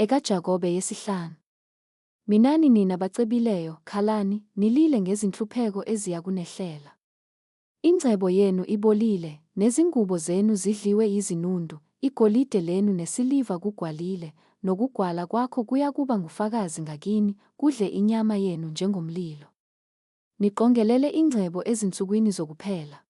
EkaJakobe yesihlanu. Minani nina bacebileyo, khalani, nilile ngezinhlupheko eziyakunehlela. Ingcebo yenu ibolile, nezingubo zenu zidliwe yizinundu, igolide lenu nesiliva kugwalile, nokugwala kwakho kuyakuba ngufakazi ngakini, kudle inyama yenu njengomlilo. Niqongelele ingcebo ezinsukwini zokuphela.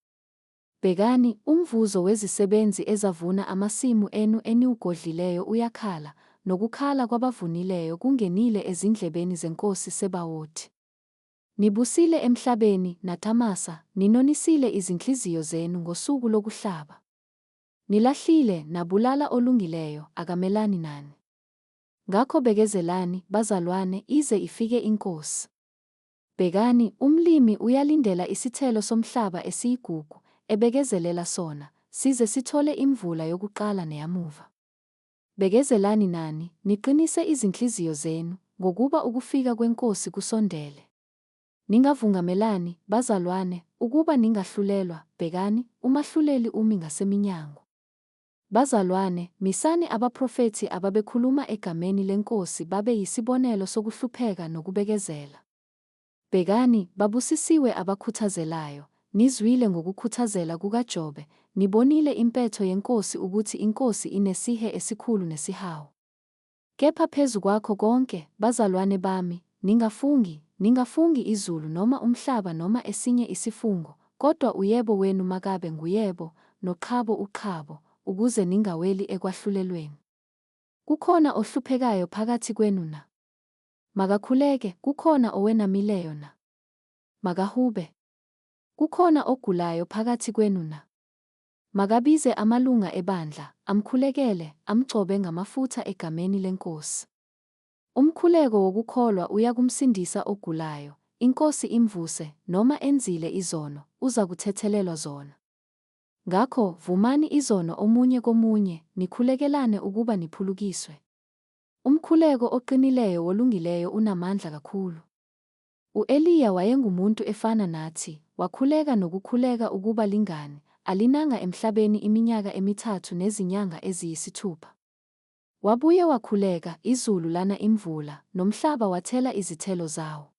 Bhekani, umvuzo wezisebenzi ezavuna amasimu enu eniwugodlileyo uyakhala, nokukhala kwabavunileyo kungenile ezindlebeni zeNkosi Sebawothi. Nibusile emhlabeni, naThamasa, ninonisile izinhliziyo zenu ngosuku lokuhlaba. Nilahlile, nabulala olungileyo, akamelani nani. Ngakho bekezelani, bazalwane, ize ifike iNkosi. Bhekani, umlimi uyalindela isithelo somhlaba esiyigugu, ebekezelela sona, size sithole imvula yokuqala neyamuva. Bekezelani nani, niqinise izinhliziyo zenu, ngokuba ukufika kweNkosi kusondele. Ningavungamelani, bazalwane, ukuba ningahlulelwa. Bhekani, umahluleli umi ngaseminyango. Bazalwane, misani abaprofethi ababekhuluma egameni leNkosi babe yisibonelo sokuhlupheka nokubekezela. Bhekani, babusisiwe abakhuthazelayo, nizwile ngokukhuthazela kukaJobe, nibonile impetho yeNkosi ukuthi iNkosi inesihe esikhulu nesihawu. Kepha phezu kwakho konke, bazalwane bami, ningafungi izulu noma umhlaba noma esinye isifungo, kodwa uyebo wenu makabe nguyebo, noqhabo uqhabo, ukuze ningaweli ekwahlulelweni. Kukhona ohluphekayo phakathi kwenu na? Makakhuleke. Kukhona owenamileyo na? Makahube. Kukhona ogulayo phakathi kwenu na? Makabize amalunga ebandla, amkhulekele, amgcobe ngamafutha egameni leNkosi. Umkhuleko wokukholwa uyakumsindisa ogulayo, iNkosi imvuse, noma enzile izono, uza kuthethelelwa zona. Ngakho, vumani izono omunye komunye, nikhulekelane ukuba niphulukiswe. Umkhuleko oqinileyo wolungileyo unamandla kakhulu. U-Eliya wayengumuntu efana nathi, wakhuleka nokukhuleka ukuba lingani, alinanga emhlabeni iminyaka 3 nezinyanga eziyisithupha. Wabuye wakhuleka, izulu lana imvula, nomhlaba wathela izithelo zawo.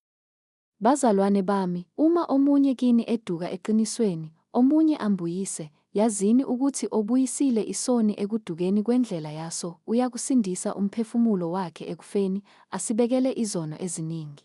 Bazalwane bami, uma omunye kini eduka eqinisweni, omunye ambuyise, yazini ukuthi obuyisile isoni ekudukeni kwendlela yaso uyakusindisa umphefumulo wakhe ekufeni, asibekele izono eziningi.